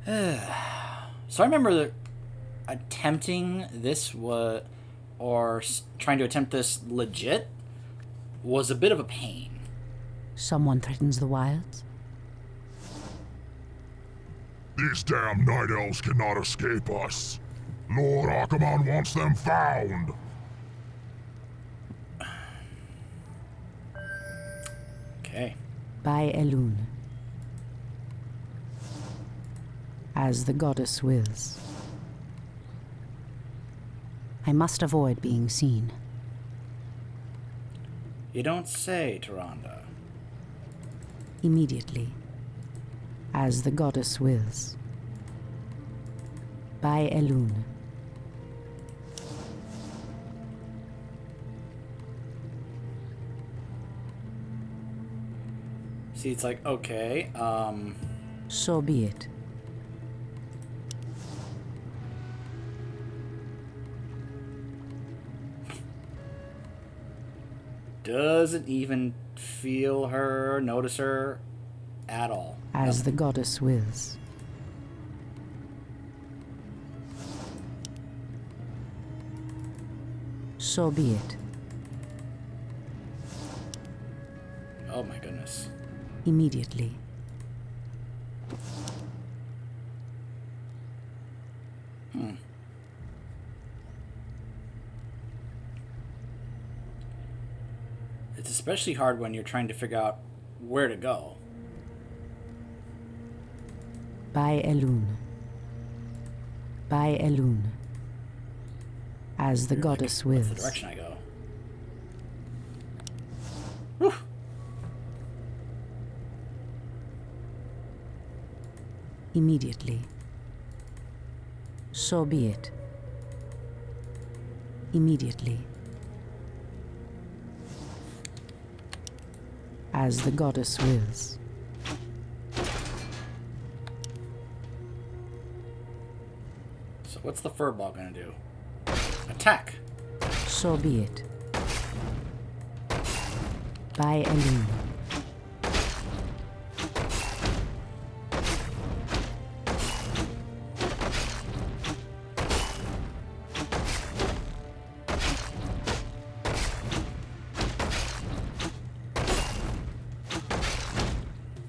So I remember that attempting this trying to attempt this legit was a bit of a pain. Someone threatens the wilds? These damn night elves cannot escape us. Lord Akamon wants them found. Okay. By Elune. As the goddess wills. I must avoid being seen. You don't say, Tyrande. Immediately. As the goddess wills. By Elune. See, it's like, okay, So be it. doesn't even feel her, notice her at all. As the goddess wills. So be it. Oh my goodness. Immediately. It's especially hard when you're trying to figure out where to go. By Elune. By Elune. As the goddess wills. That's the direction I go. Whew. Immediately. So be it. Immediately. As the goddess wills. So what's the furball gonna do? Attack! So be it. By Elune.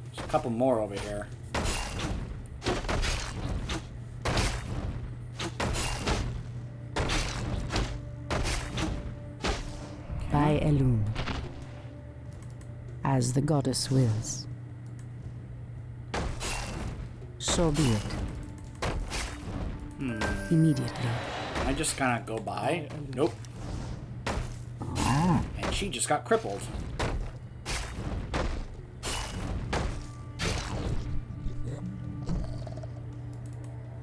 There's a couple more over here. By Elune. As the goddess wills. So be it. Immediately. I just kind of go by. Nope. And she just got crippled.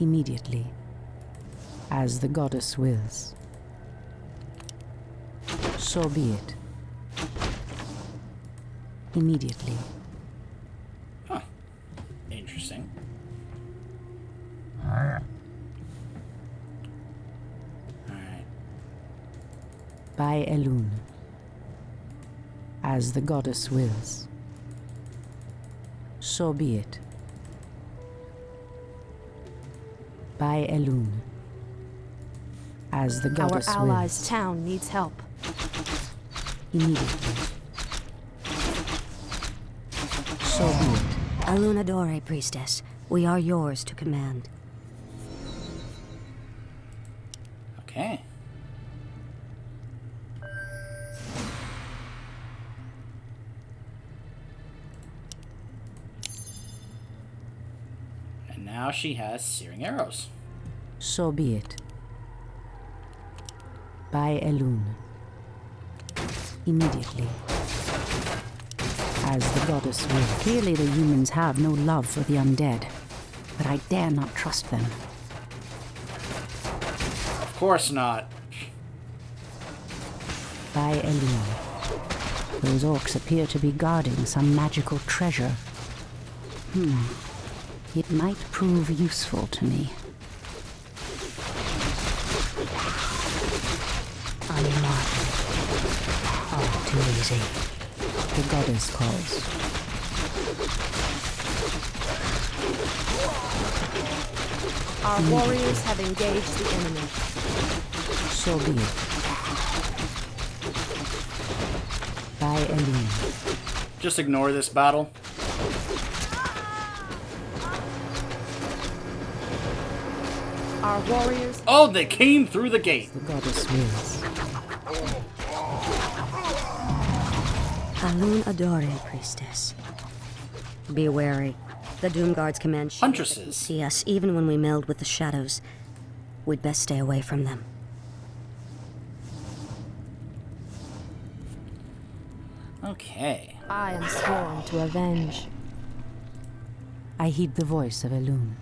Immediately. As the goddess wills. So be it. Immediately. Huh. Interesting. Alright. By Elune. As the goddess wills. So be it. By Elune. As the goddess wills. Our allies' town needs help. Immediately. So be it. Alunadore, priestess. We are yours to command. Okay. And now she has searing arrows. So be it. By Elune. Immediately. As the goddess will. Clearly the humans have no love for the undead, but I dare not trust them. Of course not. By Elune. Those orcs appear to be guarding some magical treasure. It might prove useful to me. On your mark. Oh, too easy. The goddess calls. Our warriors have engaged the enemy. So be it. By Elune. Just ignore this battle. Our warriors. Oh, they came through the gate. The goddess wills. Alun Adore, priestess. Be wary. The Doom Guards command shields that can Huntresses. see us even when we meld with the shadows. We'd best stay away from them. Okay. I am sworn to avenge. I heed the voice of Elune.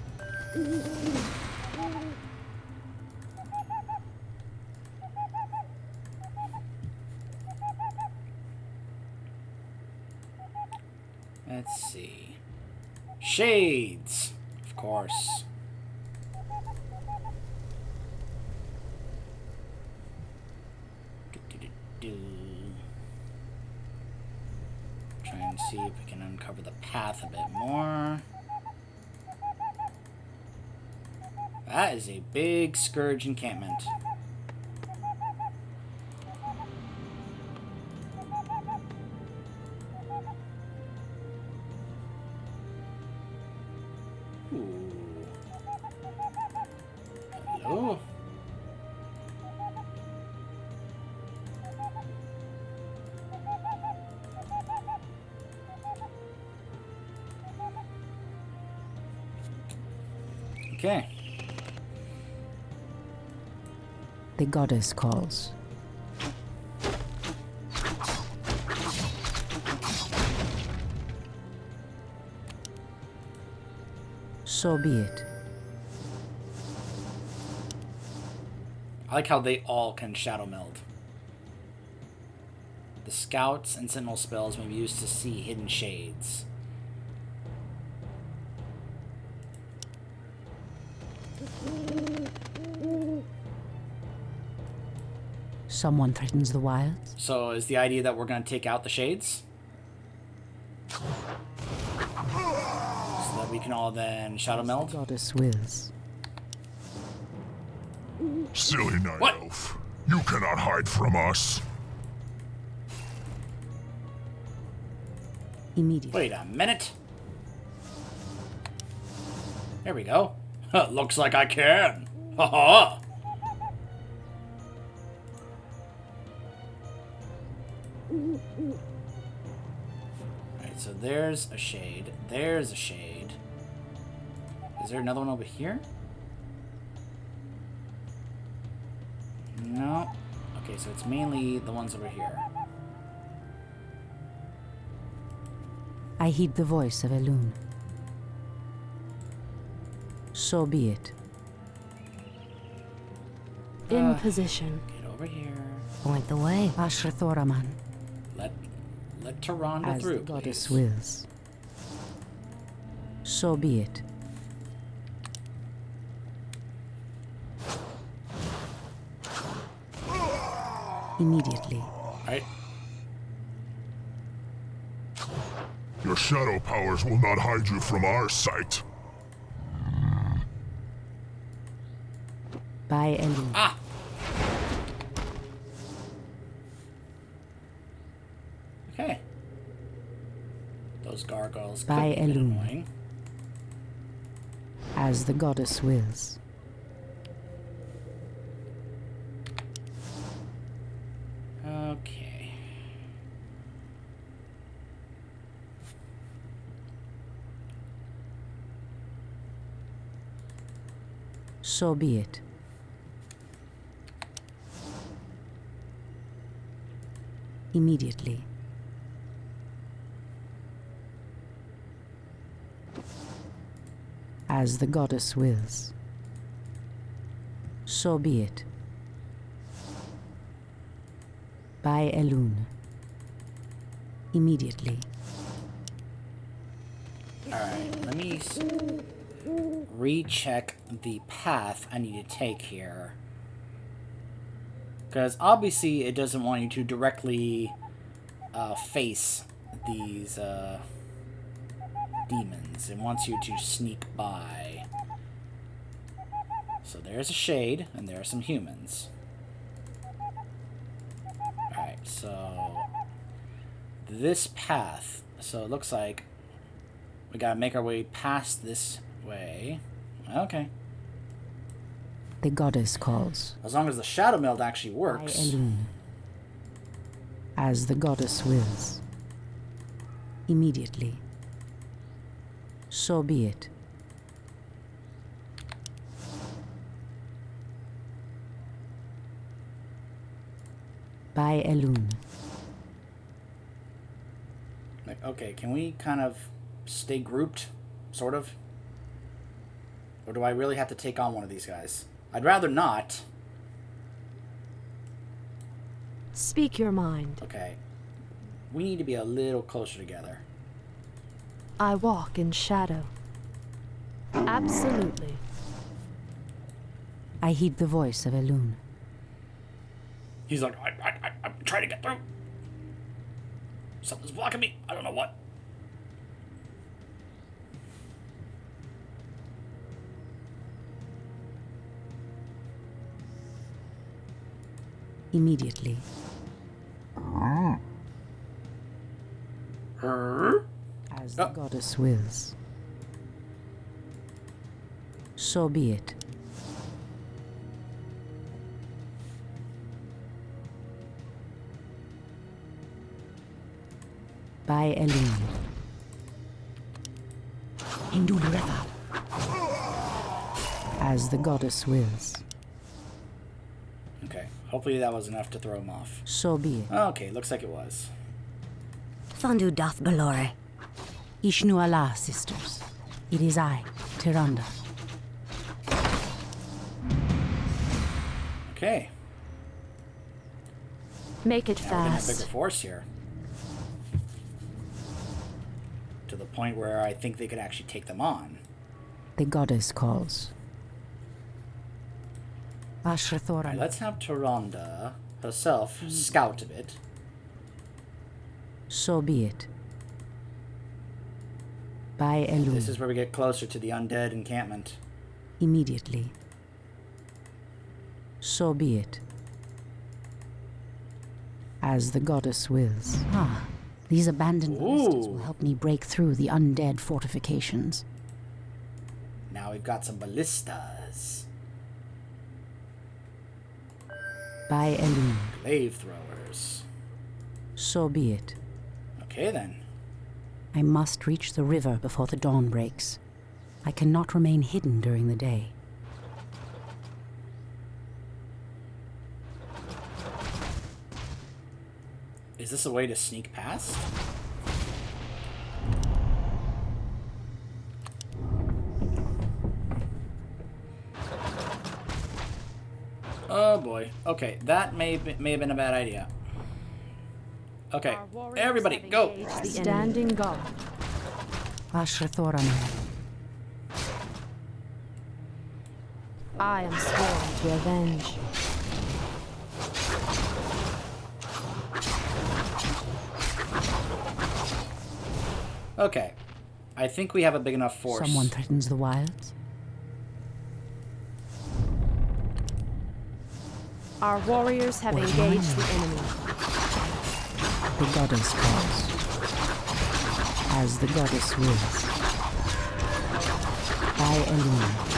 Let's see. Shades, of course. Do-do-do-do. Try and see if we can uncover the path a bit more. That is a big Scourge encampment. Ooh. Hello? Okay. The goddess calls. So be it. I like how they all can shadow meld. The scouts and sentinel spells may be used to see hidden shades. Someone threatens the wilds. So is the idea that we're going to take out the shades? So that we can all then shadow The meld? goddess wills. Silly night What? elf. You cannot hide from us. Immediately. Wait a minute. There we go. Looks like I can. Ha ha. Alright, so there's a shade. There's a shade. Is there another one over here? No. Okay, so it's mainly the ones over here. I heed the voice of Elune. So be it. In position. Get over here. Point the way. Ashrathoraman, Let Tyrande as through, the goddess please. wills. So be it. Immediately. Alright. Your shadow powers will not hide you from our sight. By Elune. Ah! Okay. Those gargoyles could By be a bit Elune. annoying. As the goddess wills. Okay. So be it. Immediately. As the goddess wills. So be it. By Elune. Immediately. Alright, let me recheck the path I need to take here. Because obviously it doesn't want you to directly face these demons. It wants you to sneak by. So there's a shade, and there are some humans. Alright, so... this path. So it looks like we gotta make our way past this way. Okay. The goddess calls. As long as the shadow meld actually By works. Elune. As the goddess wills. Immediately. So be it. By Elune. Like, okay, can we kind of stay grouped? Sort of? Or do I really have to take on one of these guys? I'd rather not. Speak your mind. Okay. We need to be a little closer together. I walk in shadow. Absolutely. I heed the voice of Elune. He's like, I'm trying to get through. Something's blocking me. I don't know what. Immediately. As the goddess wills. So be it. By Elune. Into the river. As the goddess wills. Okay. Hopefully that was enough to throw him off. So be it. Okay, looks like it was. Thandu doth belore. Ishnu Allah, sisters. It is I, Tyrande. Okay. Make it Now we're getting a bigger fast. force here. To the point where I think they could actually take them on. The goddess calls. Alright, Ashrathora. let's have Tyrande herself scout a bit. So be it. By Elune. This is where we get closer to the undead encampment. Immediately. So be it. As the goddess wills. Ah, these abandoned ballistas will help me break through the undead fortifications. Now we've got some ballistas. By Elune. Glaive throwers. So be it. Okay then. I must reach the river before the dawn breaks. I cannot remain hidden during the day. Is this a way to sneak past? Oh boy. Okay, that may have been a bad idea. Okay, Our warriors everybody, have go! engaged the Standing guard. Ashrathorana. I am sworn to avenge. Okay, I think we have a big enough force. Someone threatens the wilds. Our warriors have What engaged am I? the enemy. The goddess calls. As the goddess wills. By Elune.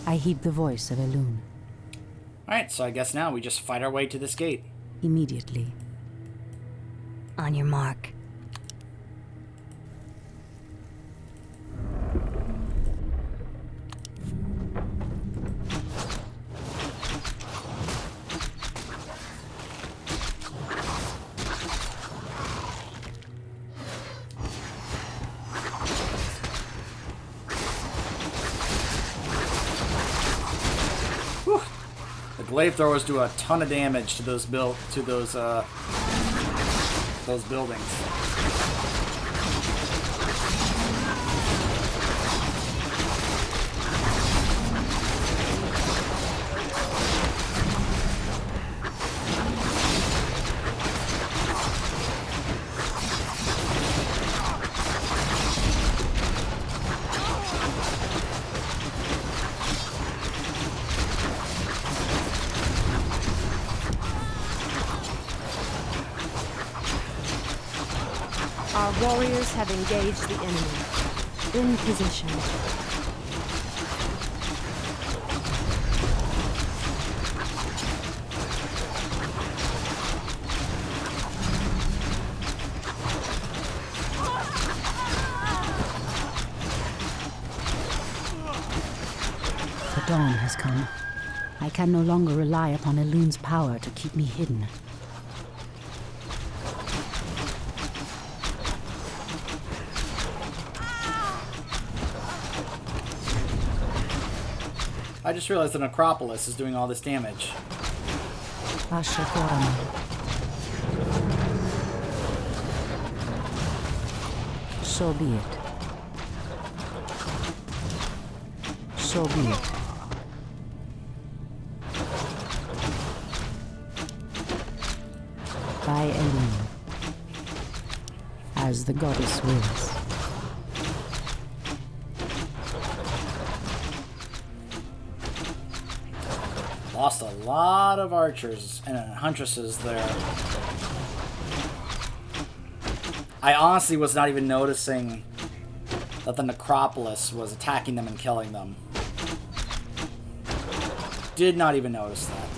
I heed the voice of Elune. Alright, so I guess now we just fight our way to this gate. Immediately. On your mark. The glaive throwers do a ton of damage to those buildings. Our warriors have engaged the enemy. In position. The dawn has come. I can no longer rely upon Elun's power to keep me hidden. I just realized the necropolis is doing all this damage. Ashakorama. So be it. So be it. By Elun. As the goddess wills. Lost a lot of archers and huntresses there. I honestly was not even noticing that the necropolis was attacking them and killing them. Did not even notice that.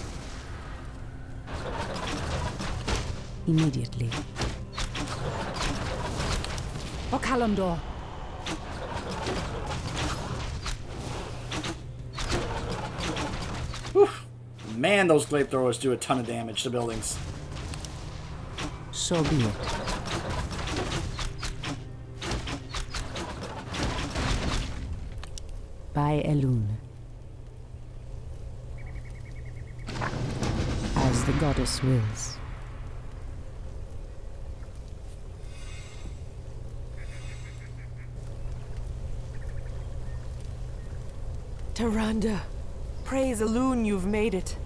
Immediately. Okalandor. Whew. Man, those glaive throwers do a ton of damage to buildings. So be it. By Elun. As the goddess wills. Tyrande, praise Elun, you've made it.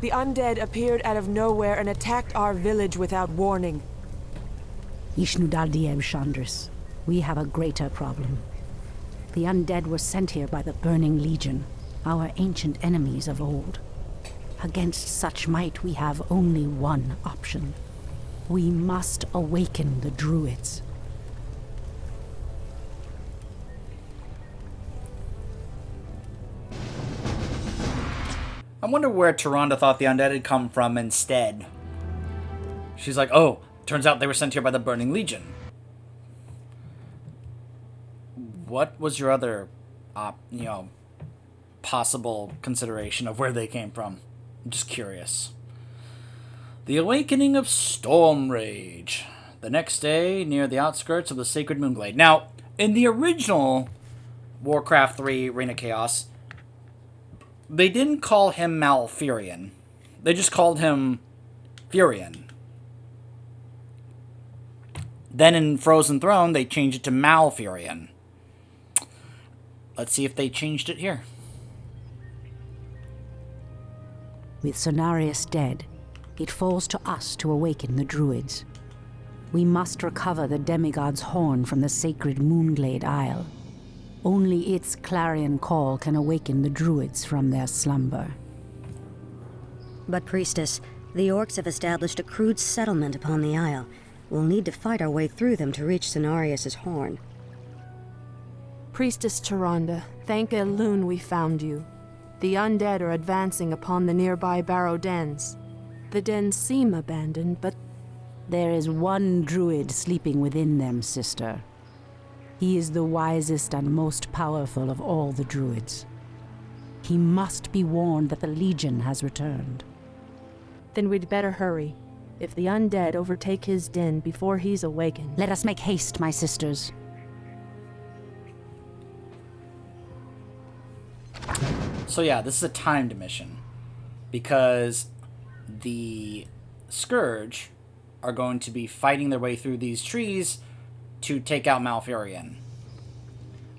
The undead appeared out of nowhere and attacked our village without warning. Ishnudaldieb Chandris, we have a greater problem. The undead were sent here by the Burning Legion, our ancient enemies of old. Against such might, we have only one option. We must awaken the druids. I wonder where Tyrande thought the undead had come from instead. She's like, oh, turns out they were sent here by the Burning Legion. What was your other, possible consideration of where they came from? I'm just curious. The Awakening of Storm Rage. The next day, near the outskirts of the Sacred Moonglade. Now, in the original Warcraft 3 Reign of Chaos, they didn't call him Malfurion. They just called him Furion. Then in Frozen Throne, they changed it to Malfurion. Let's see if they changed it here. With Cenarius dead, it falls to us to awaken the druids. We must recover the demigod's horn from the sacred Moonglade Isle. Only its clarion call can awaken the druids from their slumber. But, Priestess, the orcs have established a crude settlement upon the isle. We'll need to fight our way through them to reach Cenarius' horn. Priestess Tyrande, thank Elun we found you. The undead are advancing upon the nearby barrow dens. The dens seem abandoned, but there is one druid sleeping within them, sister. He is the wisest and most powerful of all the druids. He must be warned that the Legion has returned. Then we'd better hurry. If the undead overtake his den before he's awakened... Let us make haste, my sisters. So yeah, this is a timed mission. Because the Scourge are going to be fighting their way through these trees to take out Malfurion.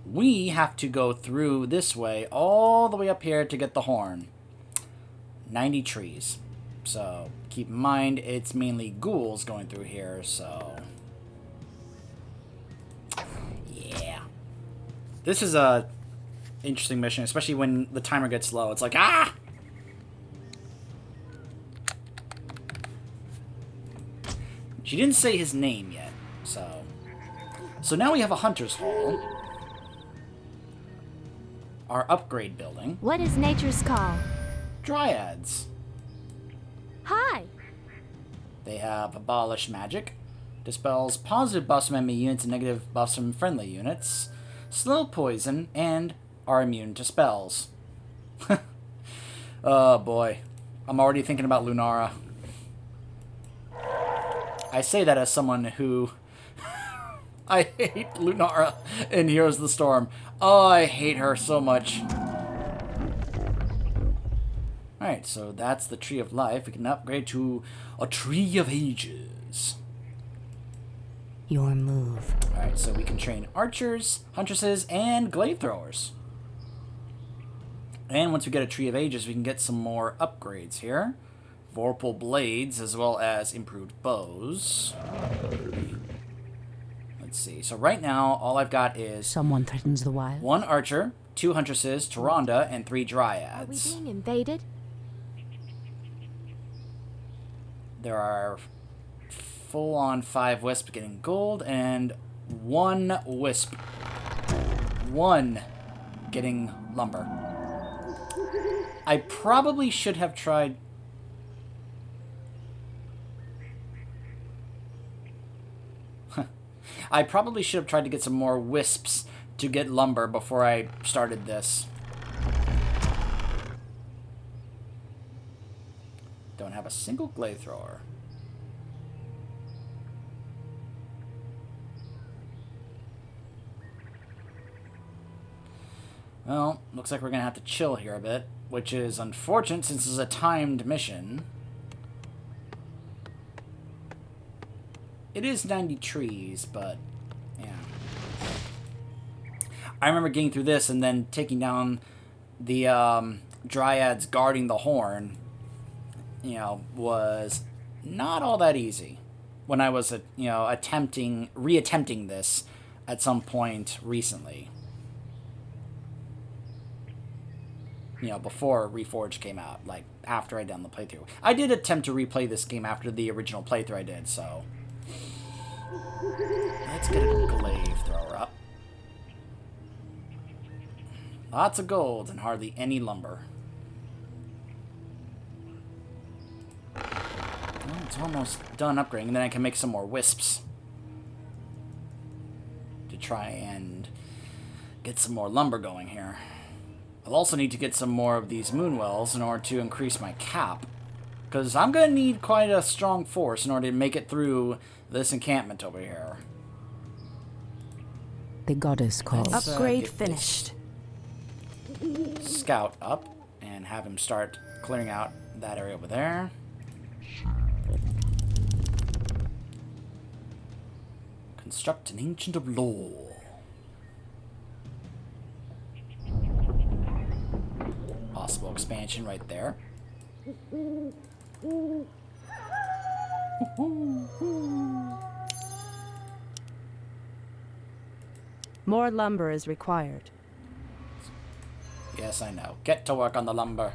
We have to go through this way, all the way up here to get the horn. 90 trees. So, keep in mind, it's mainly ghouls going through here, so... yeah. This is a interesting mission, especially when the timer gets low. It's like, ah! She didn't say his name yet, so... So now we have a hunter's hall. Our upgrade building. What is nature's call? Dryads. Hi! They have abolish magic. Dispels positive buffs from enemy units and negative buffs from friendly units. Slow poison, and are immune to spells. Oh boy. I'm already thinking about Lunara. I say that as someone who... I hate Lunara in Heroes of the Storm. Oh, I hate her so much. Alright, so that's the Tree of Life. We can upgrade to a Tree of Ages. Your move. Alright, so we can train archers, huntresses, and glaive throwers. And once we get a Tree of Ages, we can get some more upgrades here. Vorpal blades, as well as improved bows. Let's see. So right now, all I've got is... Someone threatens the wild. 1 archer, 2 huntresses, Tyrande, and 3 Are we dryads. being invaded? There are full-on 5 wisps getting gold, and 1 wisp. 1 getting lumber. I probably should have tried... I probably should have tried to get some more wisps to get lumber before I started this. Don't have a single glaive thrower. Well, looks like we're gonna have to chill here a bit, which is unfortunate since this is a timed mission. It is 90 trees, but yeah. I remember getting through this and then taking down the dryads guarding the horn. You know, was not all that easy when I was, reattempting this at some point recently. You know, before Reforged came out, like, after I'd done the playthrough. I did attempt to replay this game after the original playthrough I did, so... Let's get a glaive thrower up. Lots of gold and hardly any lumber. Well, it's almost done upgrading, and then I can make some more wisps. To try and get some more lumber going here. I'll also need to get some more of these moonwells in order to increase my cap. Because I'm going to need quite a strong force in order to make it through this encampment over here. The goddess calls. Let's, Upgrade get finished. this scout up and have him start clearing out that area over there. Construct an Ancient of Lore. Possible expansion right there. More lumber is required. Yes, I know. Get to work on the lumber.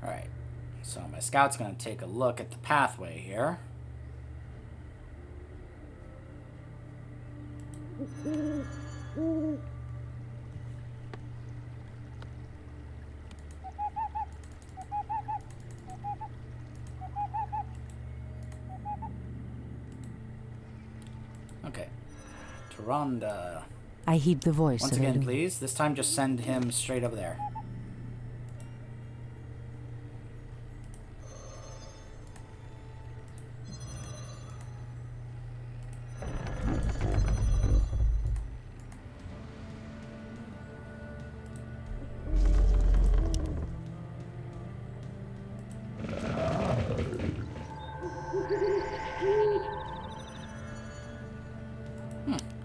Alright. So my scout's going to take a look at the pathway here. Okay. Tyrande. I heed the voice Once of again, Elune. please. This time just send him straight over there.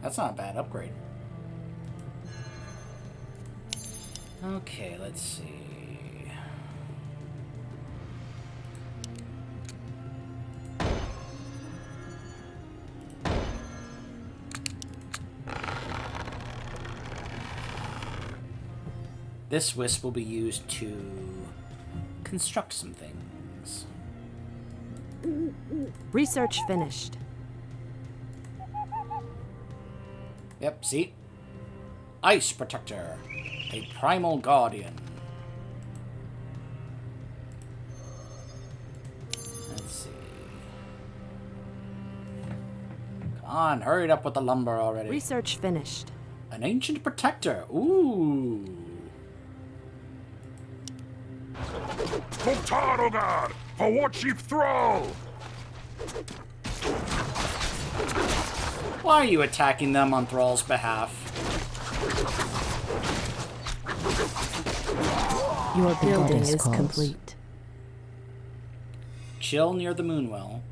That's not a bad upgrade. Okay, let's see. This wisp will be used to construct some things. Research finished. Yep, see? Ice Protector. A Primal Guardian. Let's see. Come on, hurry up with the lumber already. Research finished. An Ancient Protector. Ooh. Mutarogad! For what ye throw! Why are you attacking them on Thrall's behalf? Your building goddess is calls. complete. Chill near the Moonwell.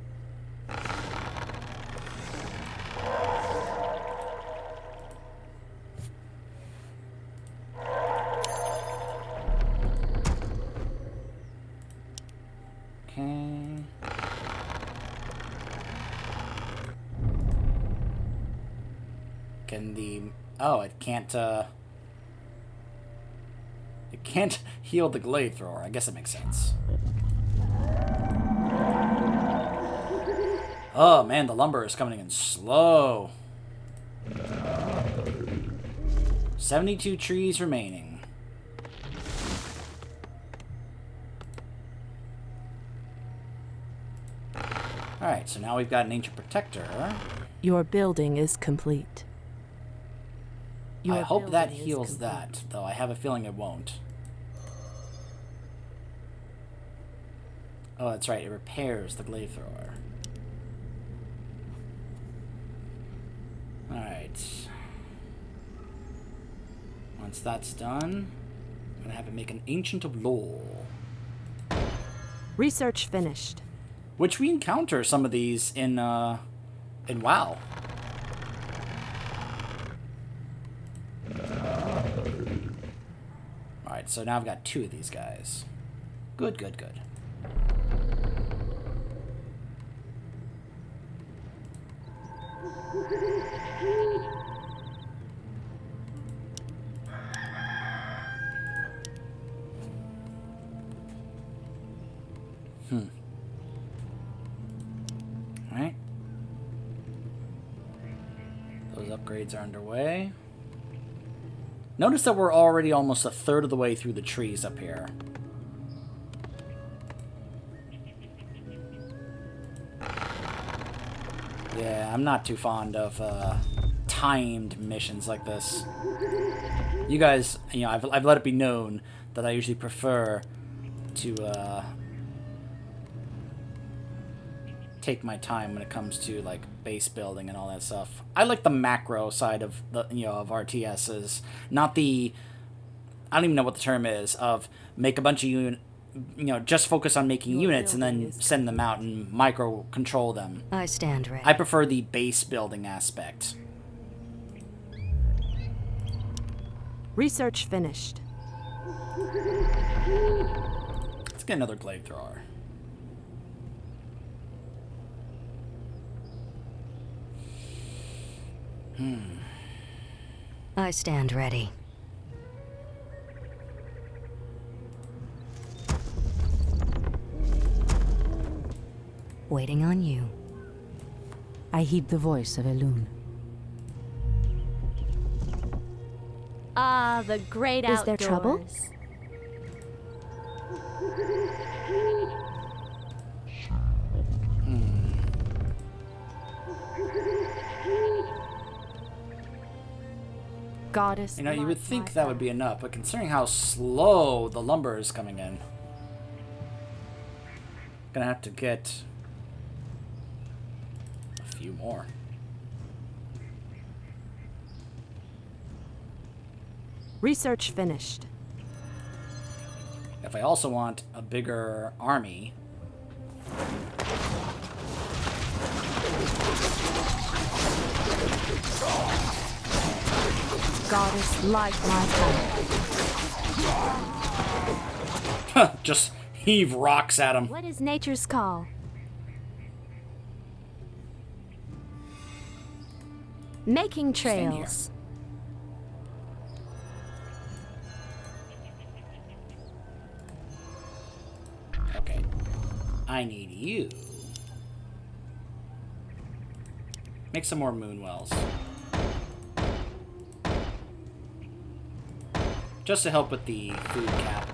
Okay. Can the... Oh, it can't, It can't heal the Glade Thrower. I guess it makes sense. Oh, man, the lumber is coming in slow. 72 trees remaining. Alright, so now we've got an Ancient Protector. Your building is complete. I Your hope that building is heals complete. that, though I have a feeling it won't. Oh, that's right, it repairs the Glade Thrower. Alright. Once that's done, I'm gonna have it make an Ancient of Lore. Research finished. Which we encounter some of these in WoW. Alright, so now I've got 2 of these guys. Good, good, good. Alright. Those upgrades are underway. Notice that we're already almost a third of the way through the trees up here. Yeah, I'm not too fond of timed missions like this. You guys, you know, I've let it be known that I usually prefer to take my time when it comes to like base building and all that stuff. I like the macro side of the of RTSs, not the, I don't even know what the term is, of make a bunch of just focus on making units and then send them out and micro control them. I stand ready. I prefer the base building aspect. Research finished. Let's get another Glade Thrower. I stand ready. Waiting on you. I heed the voice of Elune. Ah, the great outdoors. Is there trouble? Goddess. You know, you would think that would be enough, but considering how slow the lumber is coming in, gonna have to get a few more. Research finished. If I also want a bigger army, Goddess, light my fire. just heave rocks at them. What is nature's call? Making Stand here. trails. I need you. Make some more moon wells. Just to help with the food cap.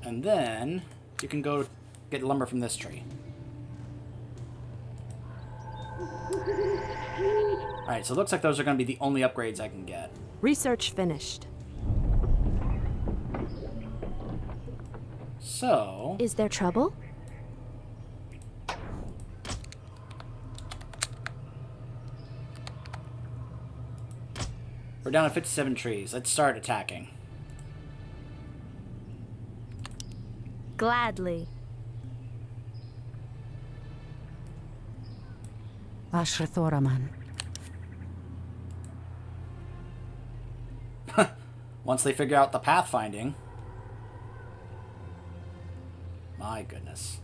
And then you can go get lumber from this tree. Alright, so it looks like those are going to be the only upgrades I can get. Research finished. So... Is there trouble? we're down to 57 trees. Let's start attacking. Gladly. Ashrathoraman. Once they figure out the pathfinding. My goodness.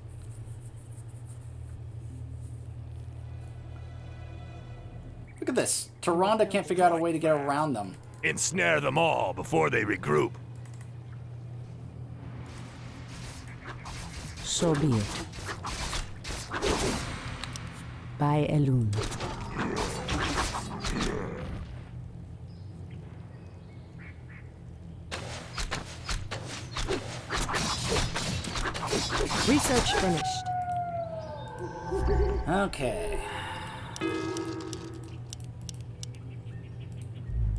Look at this. Tyrande can't figure out a way to get around them. Ensnare them all before they regroup. So be it. By Elun. Research finished. Okay.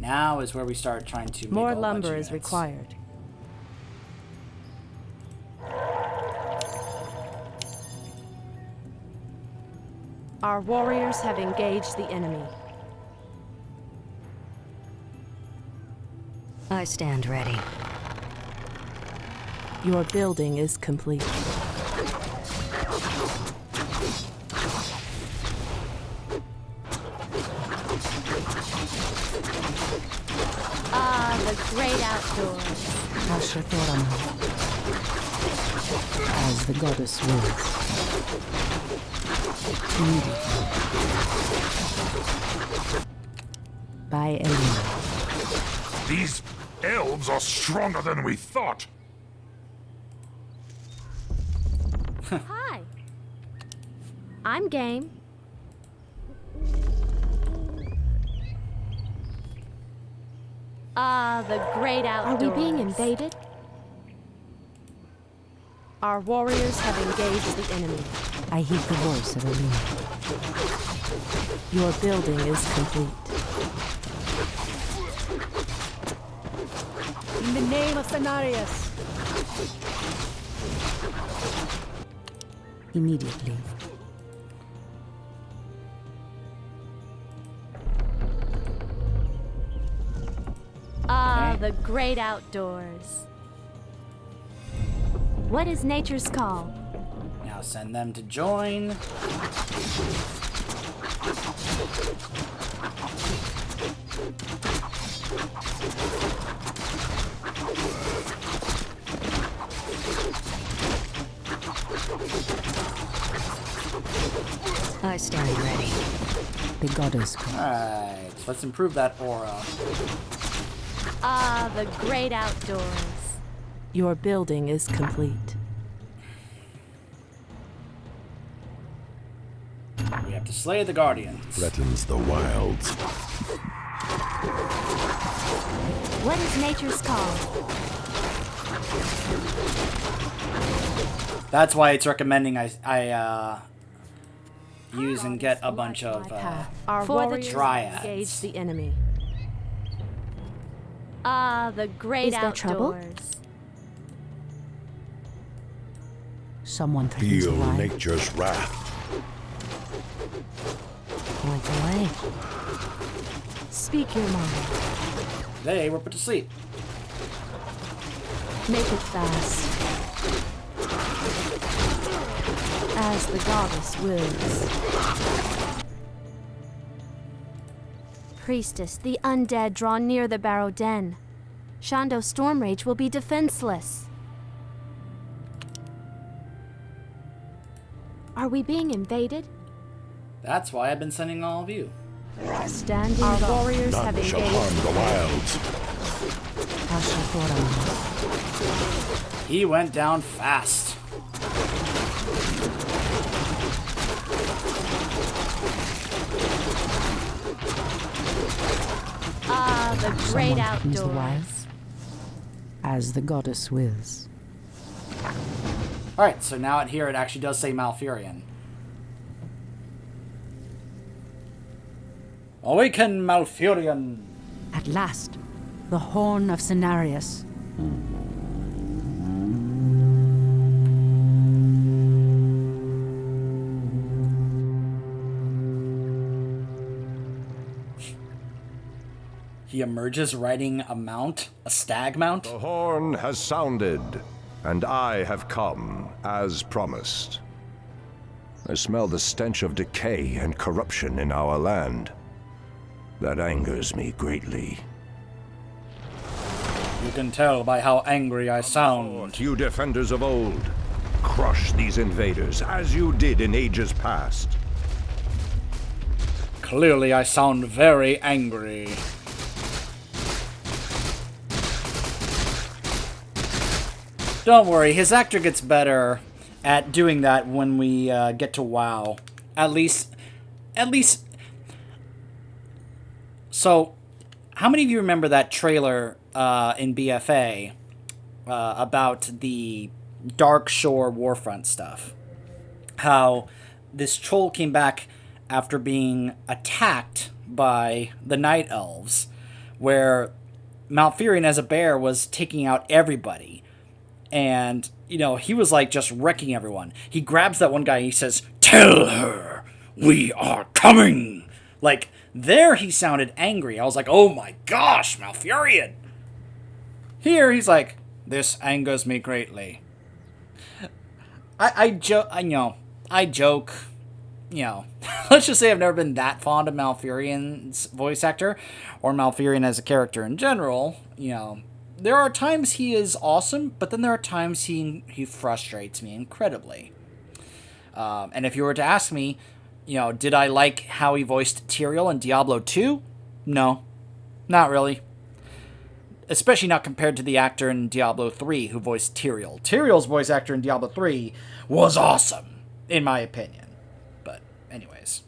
Now is where we start trying to make More a bunch of lumber is units. required. Our warriors have engaged the enemy. I stand ready. Your building is complete. Ah, the great outdoors. Ashrathoraman. As the goddess wills. Immediately. By Elun. These elves are stronger than we thought. Hi. I'm game. Ah, the great Are outdoors. we being invaded? Our warriors have engaged the enemy. I heed the voice of Elun. Your building is complete. In the name of Cenarius. Immediately. Ah, the great outdoors. What is nature's call? Now send them to join. I stand ready. The goddess calls. Alright, let's improve that aura. Ah, the great outdoors. Your building is complete. We have to slay the guardians. Threatens the wilds. What is nature's call? That's why it's recommending I use and get a bunch of Our For the warriors dryads. have engaged the enemy. Ah, the great Is there trouble? outdoors. Someone threatens the Feel light. nature's wrath. Point away. Speak your mind. They were put to sleep. Make it fast. As the goddess wills. Priestess, the undead draw near the Barrow Den. Shondo Stormrage will be defenseless. Are we being invaded? That's why I've been sending all of you. Standing Our warriors have None shall engaged. harm the wilds. Ashrathoraman. He went down fast. Ah, the great Someone threatens the outdoors. wilds, as the goddess wills. Alright, so now here it actually does say Malfurion. Awaken, Malfurion! At last, the horn of Cenarius. He emerges riding a mount, a stag mount. The horn has sounded, and I have come, as promised. I smell the stench of decay and corruption in our land. That angers me greatly. You can tell by how angry I sound. You defenders of old, crush these invaders, as you did in ages past. Clearly I sound very angry. Don't worry, his actor gets better at doing that when we get to WoW. At least... So, how many of you remember that trailer in BFA about the Dark Shore Warfront stuff? How this troll came back after being attacked by the Night Elves, where Malfurion as a bear was taking out everybody. And, you know, he was like just wrecking everyone. He grabs that one guy and he says, "Tell her we are coming!" Like, there he sounded angry. I was like, oh my gosh, Malfurion! Here he's like, "This angers me greatly." I joke, you know, let's just say I've never been that fond of Malfurion's voice actor, or Malfurion as a character in general. You know, there are times he is awesome, but then there are times he frustrates me incredibly. And if you were to ask me, you know, did I like how he voiced Tyrael in Diablo 2? No, not really. Especially not compared to the actor in Diablo 3 who voiced Tyrael. Tyrael's voice actor in Diablo 3 was awesome, in my opinion. But, anyways.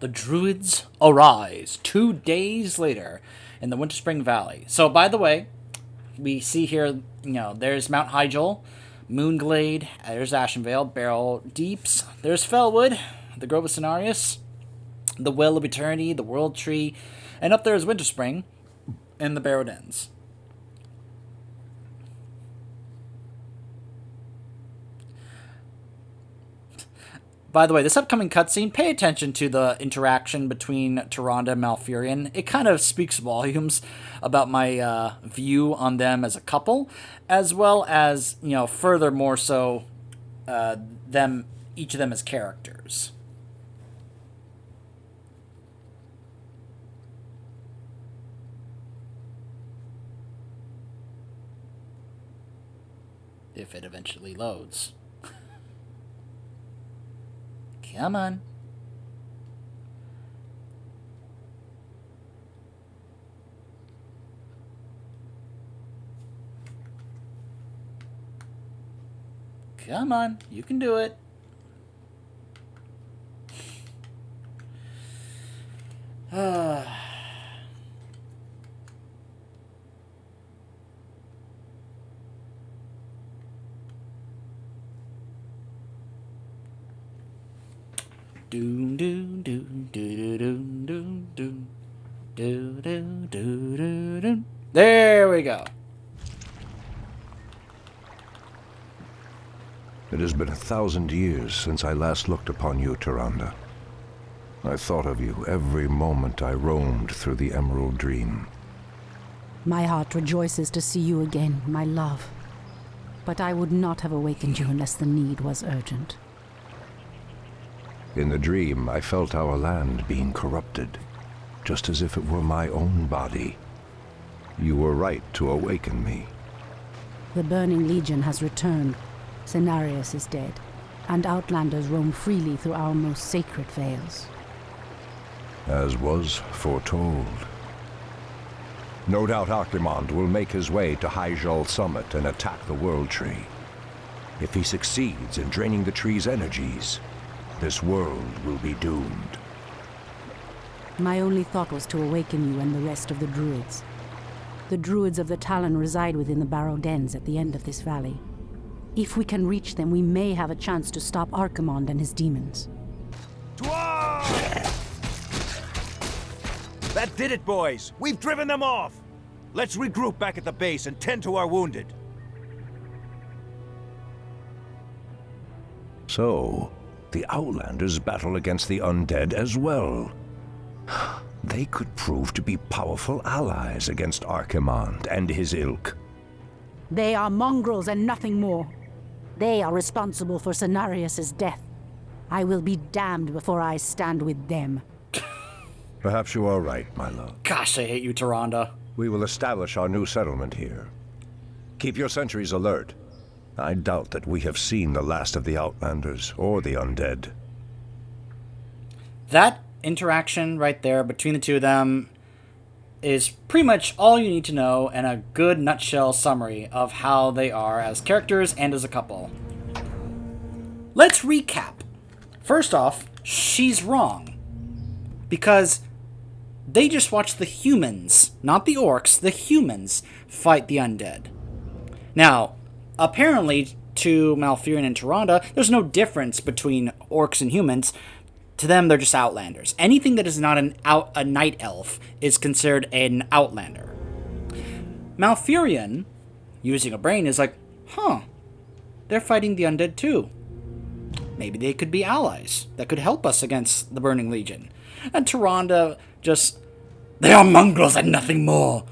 The Druids arise 2 days later in the Winterspring Valley. So, by the way, we see here, you know, there's Mount Hyjal, Moonglade, there's Ashenvale, Barrel Deeps, there's Fellwood, the Grove of Cenarius, the Well of Eternity, the World Tree, and up there is Winterspring, and the Barrow Dens. By the way, this upcoming cutscene, pay attention to the interaction between Tyrande and Malfurion. It kind of speaks volumes about my view on them as a couple, as well as, you know, furthermore so, each of them as characters. If it eventually loads. Come on. Come on, you can do it. Doom doom doom doom doom doom doom doom doom doom doom. There we go. It has been 1,000 years since I last looked upon you, Tyrande. I thought of you every moment I roamed through the Emerald Dream. My heart rejoices to see you again, my love. But I would not have awakened you unless the need was urgent. In the dream, I felt our land being corrupted, just as if it were my own body. You were right to awaken me. The Burning Legion has returned. Cenarius is dead, and outlanders roam freely through our most sacred vales. As was foretold. No doubt Archimonde will make his way to Hyjal Summit and attack the World Tree. If he succeeds in draining the tree's energies, this world will be doomed. My only thought was to awaken you and the rest of the druids. The druids of the Talon reside within the Barrow Dens at the end of this valley. If we can reach them, we may have a chance to stop Archimonde and his demons. That did it, boys! We've driven them off! Let's regroup back at the base and tend to our wounded. So, the Outlanders battle against the undead as well. They could prove to be powerful allies against Archimonde and his ilk. They are mongrels and nothing more. They are responsible for Cenarius' death. I will be damned before I stand with them. Perhaps you are right, my love. Gosh, I hate you, Tyrande. We will establish our new settlement here. Keep your sentries alert. I doubt that we have seen the last of the Outlanders or the undead. That interaction right there between the two of them is pretty much all you need to know and a good nutshell summary of how they are as characters and as a couple. Let's recap. First off, she's wrong. Because they just watched the humans, not the orcs, the humans, fight the undead. Now, apparently, to Malfurion and Tyrande, there's no difference between orcs and humans. To them, they're just outlanders. Anything that is not a night elf is considered an outlander. Malfurion, using a brain, is like, they're fighting the undead too. Maybe they could be allies that could help us against the Burning Legion. And Tyrande just, they are mongrels and nothing more.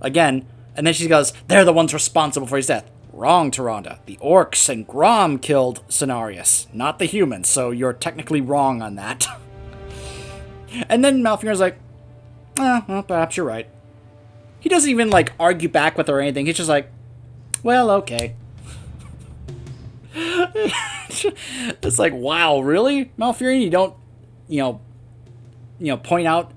Again, and then she goes, they're the ones responsible for his death. Wrong, Tyrande. The orcs and Grom killed Cenarius, not the humans, so you're technically wrong on that. And then Malfurion's like, well, perhaps you're right. He doesn't even, like, argue back with her or anything. He's just like, well, okay. It's like, wow, really? Malfurion, you don't, point out,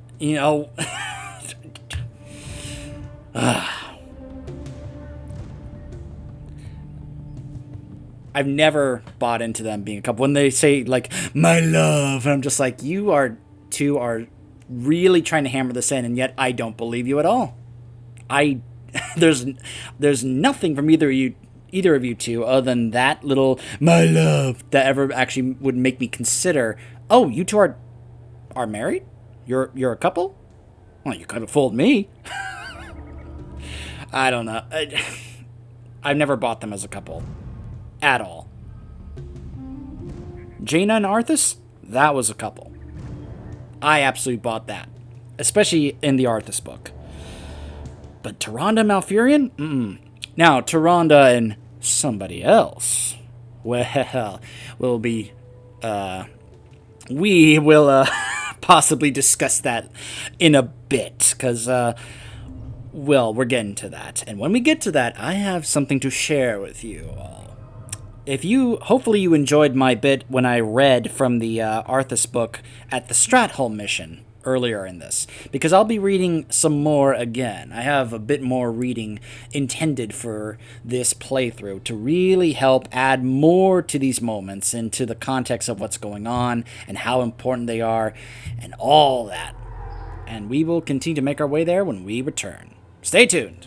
I've never bought into them being a couple. When they say, like, my love, and I'm just like, you two are really trying to hammer this in, and yet I don't believe you at all. There's nothing from either of you two other than that little my love that ever actually would make me consider, oh, you two are married? You're a couple? Well, you kind of fooled me. I don't know. I've never bought them as a couple. At all. Jaina and Arthas? That was a couple. I absolutely bought that. Especially in the Arthas book. But Tyrande and Malfurion? Mm-mm. Now, Tyrande and somebody else. Well, we will possibly discuss that in a bit. Because, we're getting to that. And when we get to that, I have something to share with you all. Hopefully you enjoyed my bit when I read from the Arthas book at the Stratholme mission earlier in this, because I'll be reading some more again. I have a bit more reading intended for this playthrough to really help add more to these moments and to the context of what's going on and how important they are and all that. And we will continue to make our way there when we return. Stay tuned.